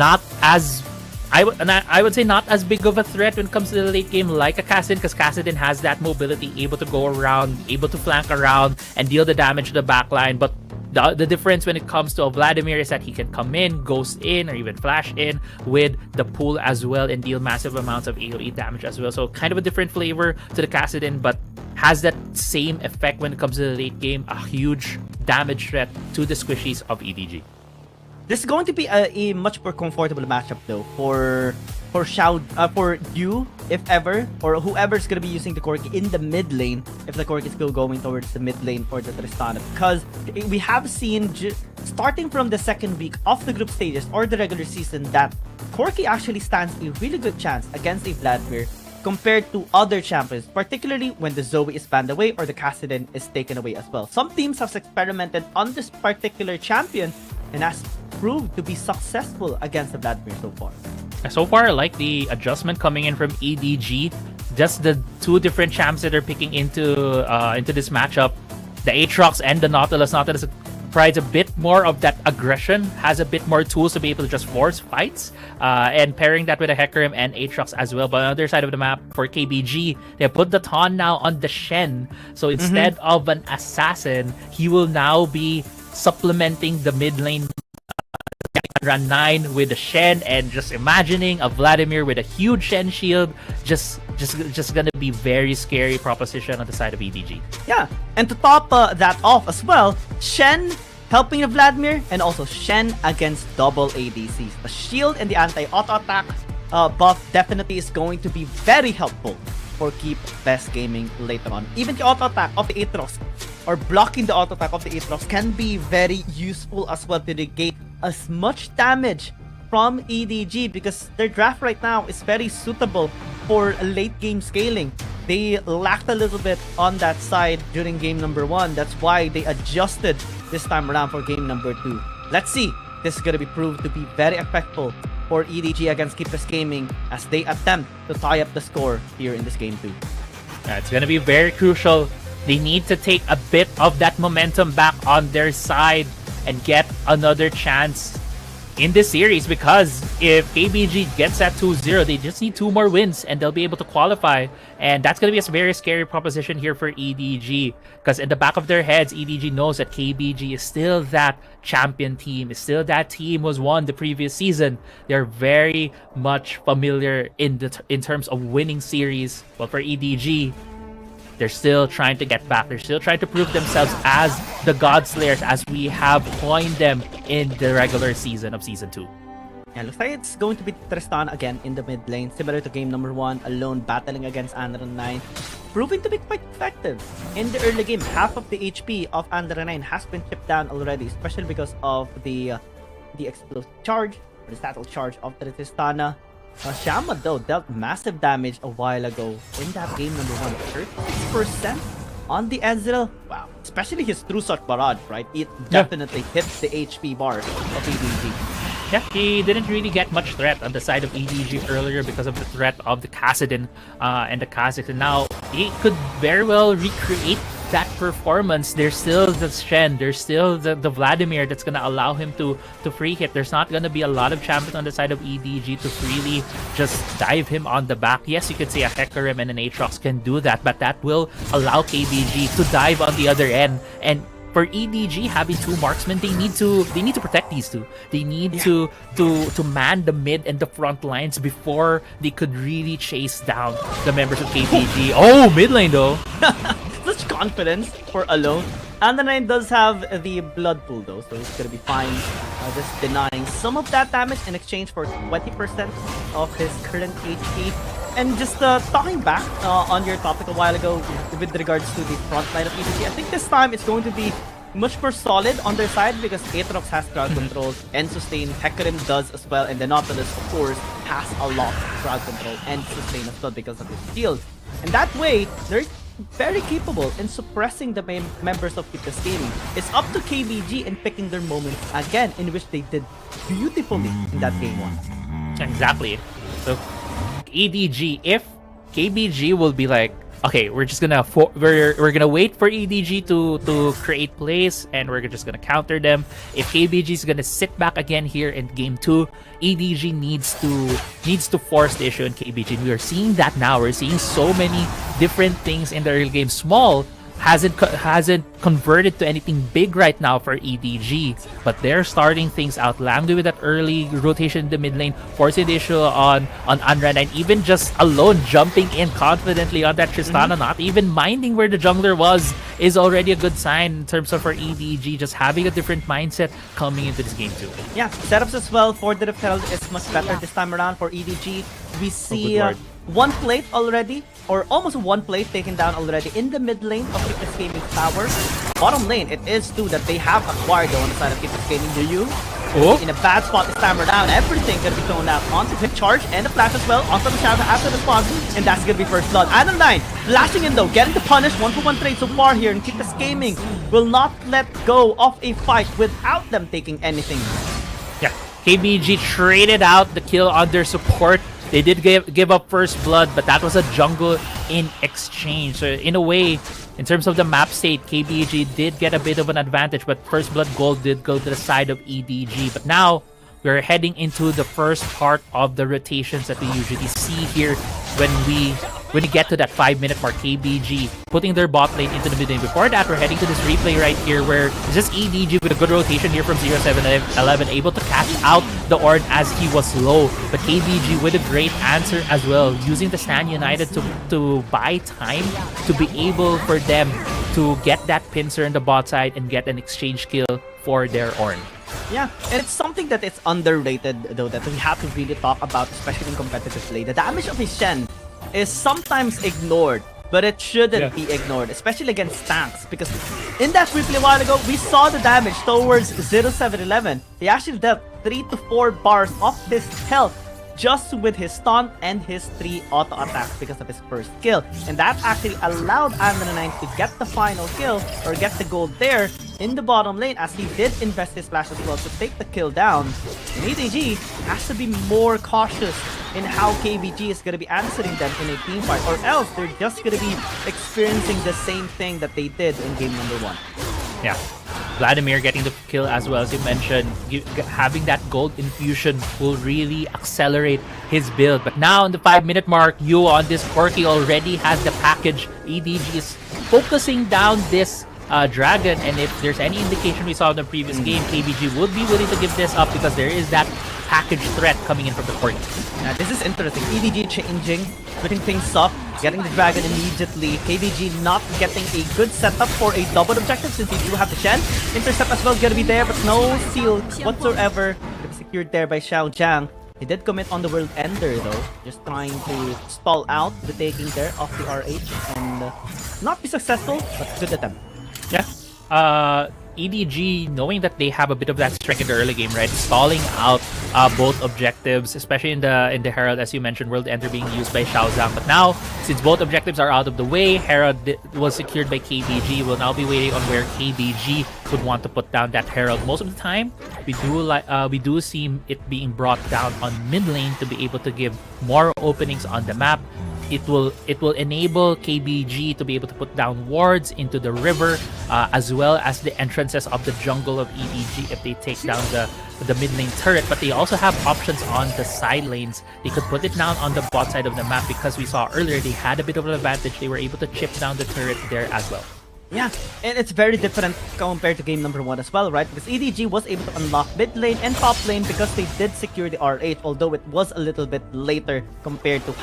not as I would say not as big of a threat when it comes to the late game like a Kassadin, because Kassadin has that mobility, able to go around, able to flank around and deal the damage to the backline. But the difference when it comes to a Vladimir is that he can come in, ghost in, or even flash in with the pool as well and deal massive amounts of AoE damage as well. So kind of a different flavor to the Kassadin, but has that same effect when it comes to the late game, a huge damage threat to the squishies of EDG. This is going to be a much more comfortable matchup though for for you, if ever, or whoever's gonna be using the Corki in the mid lane, if the Corki is still going towards the mid lane for the Tristana, because we have seen starting from the second week of the group stages or the regular season that Corki actually stands a really good chance against a Vladimir compared to other champions, particularly when the Zoe is banned away or the Kassadin is taken away as well. Some teams have experimented on this particular champion and has proved to be successful against the Vladimir so far. So far, I like the adjustment coming in from EDG. Just the two different champs that are picking into this matchup, the Aatrox and the Nautilus. Nautilus provides a bit more of that aggression, has a bit more tools to be able to just force fights, and pairing that with a Hecarim and Aatrox as well. But on the other side of the map, for KBG, they put the Taunt now on the Shen. So instead of an assassin, he will now be supplementing the mid lane run 9 with the Shen, and just imagining a Vladimir with a huge Shen shield, just gonna be very scary proposition on the side of EDG. Yeah, and to top that off as well, Shen helping the Vladimir, and also Shen against double ADCs. The shield and the anti-auto attack buff definitely is going to be very helpful for Keep Best Gaming later on. Even the auto attack of the Aatrox, or blocking the auto attack of the Aatrox, can be very useful as well to negate as much damage from EDG, because their draft right now is very suitable for late game scaling. They lacked a little bit on that side during game number 1. That's why they adjusted this time around for game number 2. Let's see. This is going to be proved to be very effective for EDG against Keep Best Gaming as they attempt to tie up the score here in this game 2. It's going to be very crucial. They need to take a bit of that momentum back on their side and get another chance in this series, because if KBG gets that 2-0, they just need 2 more wins and they'll be able to qualify. And that's going to be a very scary proposition here for EDG, because in the back of their heads, EDG knows that KBG is still that champion team, is still that team was won the previous season. They're very much familiar in terms of winning series. But for EDG, they're still trying to get back. They're still trying to prove themselves as the God Slayers, as we have coined them in the regular season of Season 2. Yeah, looks like it's going to be Tristan again in the mid lane, similar to game number 1, alone battling against Andra 9, proving to be quite effective. In the early game, half of the HP of Andra 9 has been chipped down already, especially because of the explosive charge, or the status charge of the Tristana. Shama though dealt massive damage a while ago in that game number 1. 36% on the Ezreal. Wow. Especially his True Shot barrage, right? It definitely hits the HP bar of EDG. Yeah, he didn't really get much threat on the side of EDG earlier because of the threat of the Kassadin and the Kazakhstan. Now, he could very well recreate that performance. There's still the Shen, there's still the Vladimir that's going to allow him to free hit. There's not going to be a lot of champions on the side of EDG to freely just dive him on the back. Yes, you could say a Hecarim and an Aatrox can do that, but that will allow KBG to dive on the other end. And for EDG having 2 marksmen, they need to protect these two. They need to man the mid and the front lines before they could really chase down the members of KBG. Oh, mid lane though. Such confidence for alone. And the 9 does have the blood pool though, so it's gonna be fine. Just denying some of that damage in exchange for 20% of his current HP. And just talking back on your topic a while ago with regards to the front line of EDG, I think this time it's going to be much more solid on their side because Aatrox has crowd controls and sustain. Hecarim does as well, and the Nautilus, of course, has a lot of crowd control and sustain as well because of his shield. And that way, they're very capable in suppressing the members of Keep Best Gaming. It's up to KBG in picking their moments again, in which they did beautifully in that game 1. Exactly. So EDG, if KBG will be like okay, we're just gonna we're gonna wait for EDG to create plays, and we're just gonna counter them. If KBG is gonna sit back again here in game 2, EDG needs to force the issue in KBG. And we are seeing that now. We're seeing so many different things in the early game. Small hasn't converted to anything big right now for EDG, but they're starting things out. Langley with that early rotation in the mid lane, forcing the issue on Unran, and even just alone jumping in confidently on that Tristana, not even minding where the jungler was, is already a good sign in terms of for EDG just having a different mindset coming into this game too. Yeah, setups as well for the Rift Herald is much better this time around for EDG. We see one plate already, or almost one plate taken down already in the mid lane of Keepless Gaming Tower. Bottom lane, it is too that they have acquired though on the side of Keepless Gaming. Do you? In a bad spot this time around. Everything gonna be thrown out onto quick charge and the flash as well onto the shadow after the spawn, and that's gonna be first blood. Adamline flashing in though, getting the punish. 1-for-1 trade so far here, and Keepless Gaming will not let go of a fight without them taking anything. Yeah, KBG traded out the kill on their support. They did give up first blood, but that was a jungle in exchange. So in a way, in terms of the map state, KBG did get a bit of an advantage, but first blood gold did go to the side of EDG. But now we're heading into the first part of the rotations that we usually see here when we get to that 5-minute mark. KBG putting their bot lane into the mid lane. Before that, we're heading to this replay right here where it's just EDG with a good rotation here from 0711, able to catch out the Ornn as he was low. But KBG with a great answer as well, using the Stand United to buy time to be able for them to get that pincer in the bot side and get an exchange kill for their Ornn. Yeah, and it's something that it's underrated though that we have to really talk about, especially in competitive play. The damage of his Shen is sometimes ignored, but it shouldn't be ignored, especially against tanks, because in that replay a while ago, we saw the damage towards 0711. He actually dealt 3 to 4 bars of his health just with his stun and his 3 auto attacks because of his first kill, and that actually allowed Andronine to get the final kill or get the gold there in the bottom lane, as he did invest his flash as well to take the kill down. And EDG has to be more cautious in how KBG is going to be answering them in a team fight, or else they're just going to be experiencing the same thing that they did in game number 1. Yeah, Vladimir getting the kill as well, as you mentioned. Having that gold infusion will really accelerate his build. But now in the 5-minute mark, Yu on this Corki already has the package. EDG is focusing down this dragon, and if there's any indication we saw in the previous game, KBG would be willing to give this up because there is that package threat coming in from the Corki. Yeah, this is interesting. EDG changing, putting things up, getting the dragon immediately. KBG not getting a good setup for a double objective since we do have the Shen. Intercept as well gonna be there, but no seal whatsoever. Gonna be secured there by Xiao Jiang. He did commit on the World Ender though, just trying to stall out the taking there of the RH and not be successful, but good attempt. Yeah. EDG, knowing that they have a bit of that strength in the early game, right? Stalling out both objectives, especially in the Herald, as you mentioned, World Ender being used by Xiao Zhang. But now, since both objectives are out of the way, Herald was secured by KBG. We'll now be waiting on where KBG would want to put down that Herald. Most of the time, we do see it being brought down on mid lane to be able to give more openings on the map. It will enable KBG to be able to put down wards into the river, as well as the entrances of the jungle of EDG if they take down the mid lane turret. But they also have options on the side lanes. They could put it down on the bot side of the map because we saw earlier they had a bit of an advantage. They were able to chip down the turret there as well. Yeah, and it's very different compared to game number 1 as well, right? Because EDG was able to unlock mid lane and top lane because they did secure the R8, although it was a little bit later compared to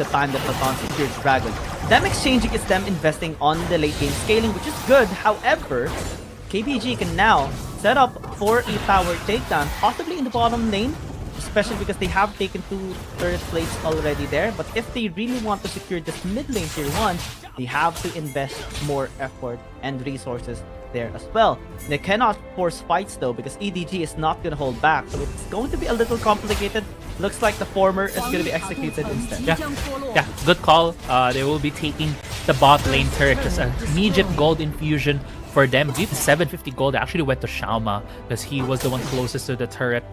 the time that Platon secured Dragon. Them exchanging is them investing on the late game scaling, which is good. However, KBG can now set up for a tower takedown, possibly in the bottom lane, especially because they have taken 2 turret plates already there. But if they really want to secure this mid lane tier 1, they have to invest more effort and resources there as well. They cannot force fights though because EDG is not going to hold back, so it's going to be a little complicated. Looks like the former is going to be executed instead. Yeah, good call. They will be taking the bot lane turret, just an immediate gold infusion for them. I believe the 750 gold actually went to Xiaoma because he was the one closest to the turret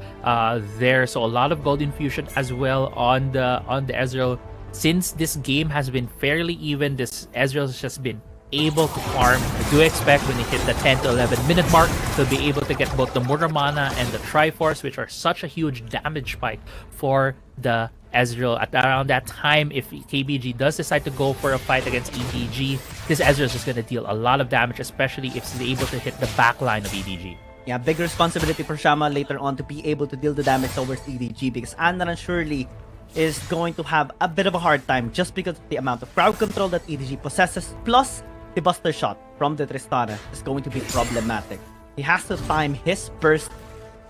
there. So a lot of gold infusion as well on the Ezreal since this game has been fairly even, this Ezreal's just been able to farm. I do expect when they hit the 10 to 11 minute mark, they'll be able to get both the Muramana and the Triforce, which are such a huge damage spike for the Ezreal. At around that time, if KBG does decide to go for a fight against EDG, this Ezreal is just going to deal a lot of damage, especially if he's able to hit the back line of EDG. Yeah, big responsibility for Shama later on to be able to deal the damage towards EDG, because Anran surely is going to have a bit of a hard time just because of the amount of crowd control that EDG possesses, plus the Buster Shot from the Tristana is going to be problematic. He has to time his burst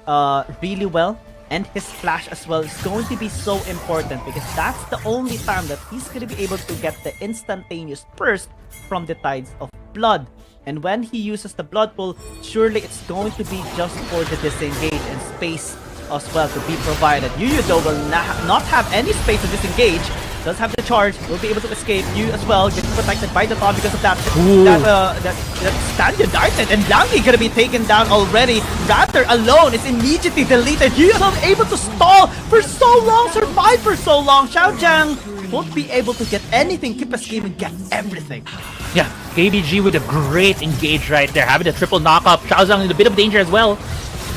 really well, and his flash as well is going to be so important because that's the only time that he's going to be able to get the instantaneous burst from the Tides of Blood. And when he uses the Blood Pool, surely it's going to be just for the disengage and space as well to be provided. Yuyu though will not have any space to disengage. Does have the charge, will be able to escape. You as well gets protected by the top because of that stand united, and Langi gonna be taken down already. Raptor alone is immediately deleted. You are able to stall for so long, survive for so long. Xiaojiang won't be able to get anything, keep escaping, get everything. Yeah, KBG with a great engage right there, having a triple knockup. Xiaojiang in a bit of danger as well.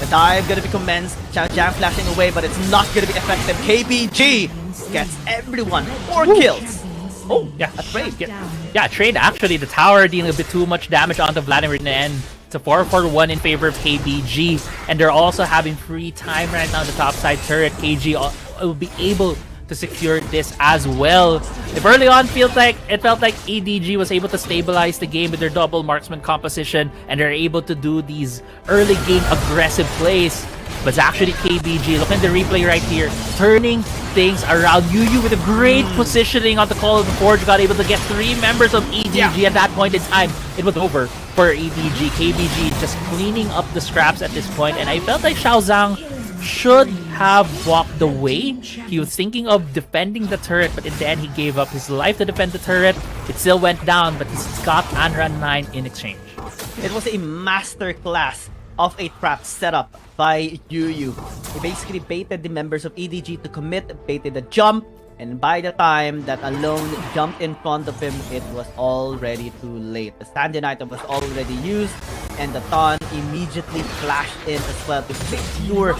The dive gonna be commenced. Xiaojiang flashing away, but it's not gonna be effective. KBG gets everyone. 4 kills. Oh, yeah, a trade. Yeah, trade actually. The tower dealing a bit too much damage onto Vladimir in the end. It's a 4-4-1 in favor of KBG. And they're also having free time right now on the top side turret. KG will be able to secure this as well. If early on it felt like EDG was able to stabilize the game with their double marksman composition, and they're able to do these early game aggressive plays. But it's actually KBG, look at the replay right here, turning things around. Yuyu with a great positioning on the Call of the Forge, got able to get 3 members of EDG at that point in time. It was over for EDG. KBG just cleaning up the scraps at this point, and I felt like Xiaojiang should have walked away. He was thinking of defending the turret, but in the end he gave up his life to defend the turret. It still went down, but he's got Anran 9 in exchange. It was a masterclass of a trap setup by Yuyu. He basically baited the members of EDG to commit, baited the jump, and by the time that Alone jumped in front of him, it was already too late. The Stand item was already used, and the Thon immediately flashed in as well to secure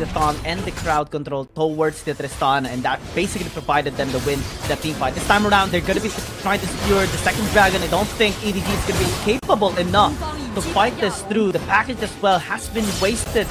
the Thon and the crowd control towards the Tristana, and that basically provided them the win, the team fight. This time around, they're going to be trying to secure the second dragon. I don't think EDG is going to be capable enough to fight this through. The package as well has been wasted.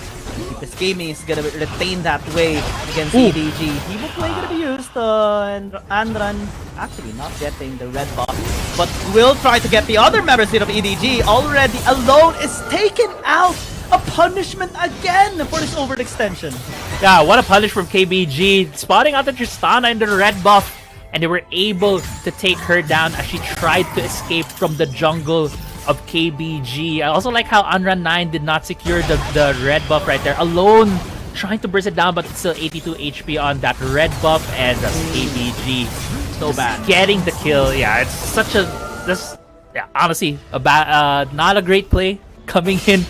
This gaming is gonna retain that way against EDG. Evo play gonna be used, and Anran actually not getting the red buff, but will try to get the other members of EDG. Already Alone is taken out. A punishment again for this overextension. Yeah, what a punish from KBG, spotting out the Tristana in the red buff, and they were able to take her down as she tried to escape from the jungle of KBG. I also like how Anran 9 did not secure the red buff right there. Alone trying to burst it down, but it's still 82 HP on that red buff, and that's KBG. So bad. Getting the kill. Yeah, it's such a... honestly, not a great play coming in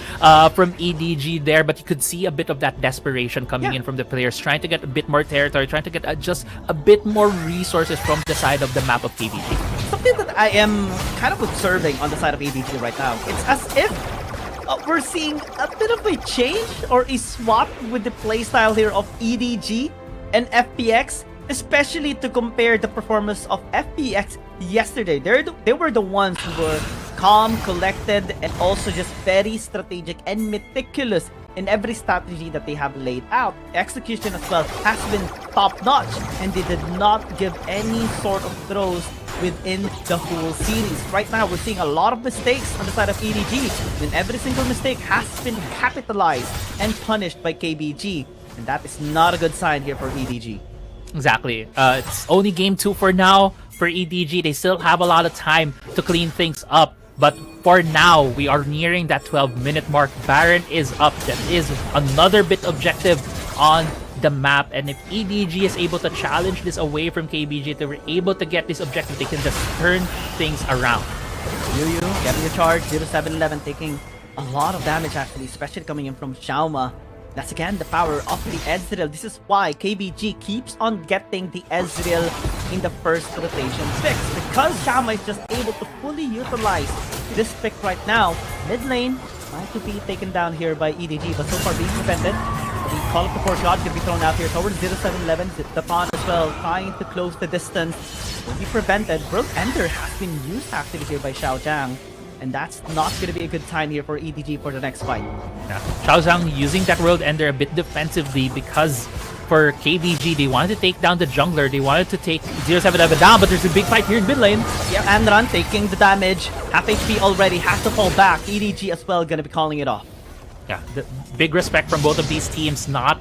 from EDG there, but you could see a bit of that desperation coming in from the players, trying to get a bit more territory, trying to get just a bit more resources from the side of the map of KBG. Something that I am kind of observing on the side of EDG right now, it's as if we're seeing a bit of a change or a swap with the playstyle here of EDG and FPX, especially to compare the performance of FPX yesterday. They were the ones who were calm, collected, and also just very strategic and meticulous in every strategy that they have laid out. Execution as well has been top-notch, and they did not give any sort of throws within the whole series. Right now, we're seeing a lot of mistakes on the side of EDG, and every single mistake has been capitalized and punished by KBG, and that is not a good sign here for EDG. Exactly. It's only game 2 for now for EDG. They still have a lot of time to clean things up. But for now, we are nearing that 12-minute mark. Baron is up. That is another bit objective on the map. And if EDG is able to challenge this away from KBG, if they were able to get this objective, they can just turn things around. Yuyu getting the charge, 0-7-11, taking a lot of damage actually, especially coming in from Xiaoma. That's again the power of the Ezreal. This is why KBG keeps on getting the Ezreal in the first rotation picks, because Shama is just able to fully utilize this pick right now. Mid lane trying to be taken down here by EDG, but so far being prevented. The Call of the Force God can be thrown out here towards 0711. The pawn as well, trying to close the distance. Will be prevented. World Ender has been used actually here by Xiao Zhang. And that's not going to be a good time here for EDG for the next fight. Yeah. Xiao Zhang using that World Ender a bit defensively because for KBG, they wanted to take down the jungler. They wanted to take 0-7-11 down, but there's a big fight here in mid lane. Yeah, Andran taking the damage. Half HP already, has to fall back. EDG as well going to be calling it off. Yeah, the big respect from both of these teams not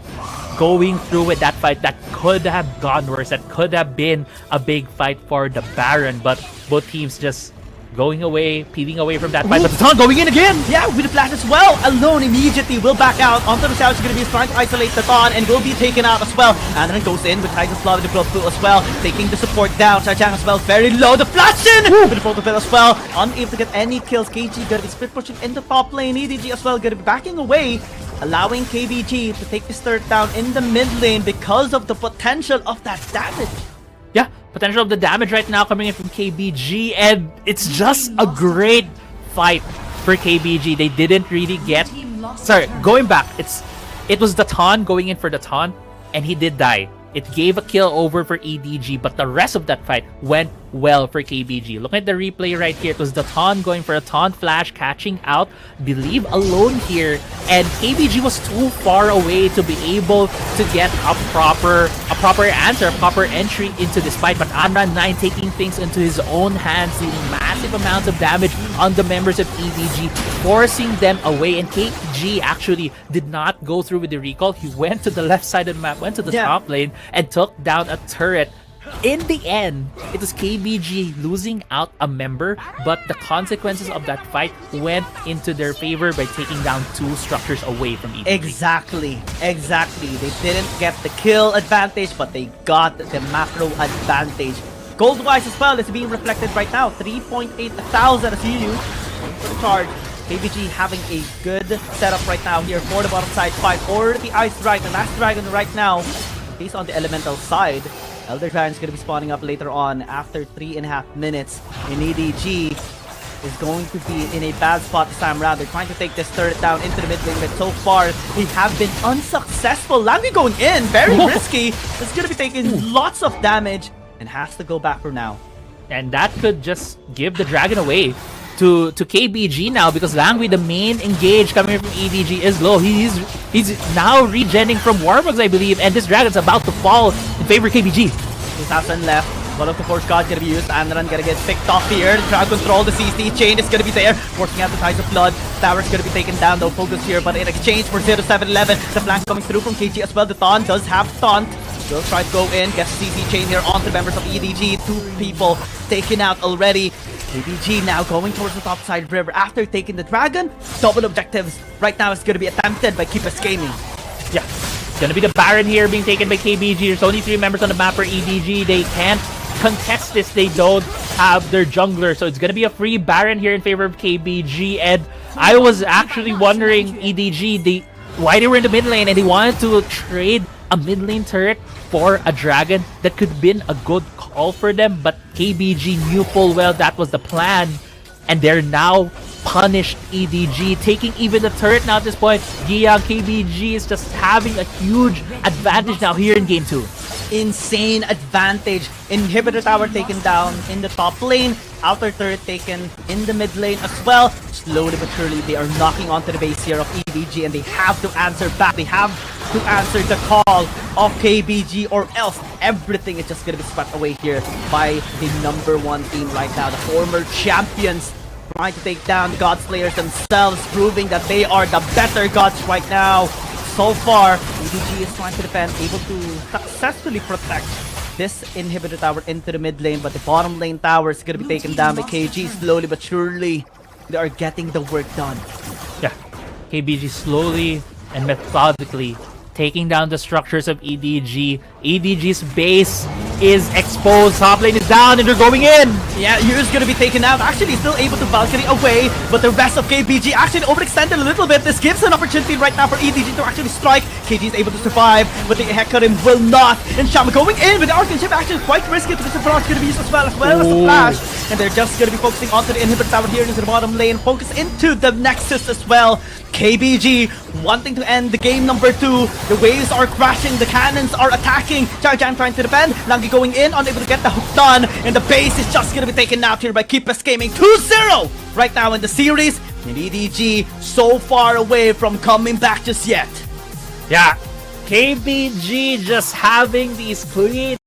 going through with that fight that could have gone worse. That could have been a big fight for the Baron, but both teams just going away, peeling away from that fight. But the Taunt going in again! Yeah, with the flash as well. Alone immediately will back out. Onto the South is going to be trying to isolate the Taunt and will be taken out as well. And then goes in with Titan's Blood with the Blood Pool as well. Taking the support down. Shajang as well, very low. The flash in! With the Photo as well. Unable to get any kills. KG going to be split pushing in the top lane. EDG as well going to be backing away, allowing KBG to take this third down in the mid lane because of the potential of that damage. Yeah, potential of the damage right now coming in from KBG, and it's just a great fight for KBG. They didn't really get... Sorry, going back, it was the Taunt going in for the Taunt, and he did die. It gave a kill over for EDG, but the rest of that fight went well for KBG. Look at the replay right here. It was the Taunt going for a Taunt flash, catching out, believe alone here, and KBG was too far away to be able to get a proper answer, a proper entry into this fight. But Amran 9 taking things into his own hands, dealing massive amounts of damage on the members of EDG, forcing them away. And KBG actually did not go through with the recall. He went to the left side of the map, went to the top lane, and took down a turret. In the end, it was KBG losing out a member, but the consequences of that fight went into their favor by taking down 2 structures away from EDG. Exactly. They didn't get the kill advantage, but they got the macro advantage. Gold-wise as well, it's being reflected right now. 3.8 thousand as you use for the charge. KBG having a good setup right now here for the bottom side fight, or the Ice Dragon. The last dragon right now, he's on the elemental side. Elder Dragon is going to be spawning up later on after 3.5 minutes. And EDG is going to be in a bad spot this time around. They're trying to take this turret down into the mid lane, but so far they have been unsuccessful. Langi going in, very risky. It's going to be taking lots of damage and has to go back for now. And that could just give the dragon away to KBG now, because Langui, the main engage coming from EDG, is low. He's now regenning from Warbugs, I believe, and this dragon's about to fall in favor of KBG. 2,000 left. One of the Force God gonna be used. Andran gonna get picked off here. Try to control the CC. Chain is gonna be there, forcing out the Ties of Blood. Tower's gonna be taken down, no focus here, but in exchange for 0-7-11, the flank coming through from KG as well. The Taunt does have Taunt. Will try to go in, gets the CC chain here onto the members of EDG. 2 people taken out already. KBG now going towards the top side river after taking the dragon. Double objectives right now is going to be attempted by Keep Gaming. Yeah, it's going to be the Baron here being taken by KBG. There's only 3 members on the map for EDG. They can't contest this. They don't have their jungler. So it's going to be a free Baron here in favor of KBG. And I was actually wondering, EDG, why they were in the mid lane and they wanted to trade a mid lane turret for a dragon. That could have been a good call for them, but KBG knew full well that was the plan, and they're now punished EDG, taking even the turret now at this point. Yeah, KBG is just having a huge advantage now here in game 2. Insane advantage. Inhibitor tower taken down in the top lane. Outer turret taken in the mid lane as well. Slowly but surely, they are knocking onto the base here of EDG, and they have to answer back. They have to answer the call of KBG, or else everything is just going to be swept away here by the #1 team right now. The former champions trying to take down the God Slayers themselves, proving that they are the better gods right now. So far, EDG is trying to defend, able to successfully protect this inhibitor tower into the mid lane, but the bottom lane tower is going to be taken down by KG. Slowly but surely, they are getting the work done. Yeah, KBG slowly and methodically taking down the structures of EDG. EDG's base is exposed. Top lane is down and they're going in. Yeah, Yu's gonna be taken out. Actually, still able to balcony away, but the rest of KBG actually overextended a little bit. This gives an opportunity right now for EDG to actually strike. KG is able to survive, but the Hecarim will not. And Shama going in with the Arcane Ship, actually quite risky because the Front's gonna be used as well as the Flash. And they're just gonna be focusing onto the inhibitor tower here into the bottom lane, focus into the Nexus as well. KBG wanting to end the game number 2. The waves are crashing, the cannons are attacking. Chang trying to defend, Langi going in, unable to get the hook done, and the base is just gonna be taken out here by Keepus Gaming. 2-0 right now in the series, and EDG so far away from coming back just yet. Yeah, KBG just having these clean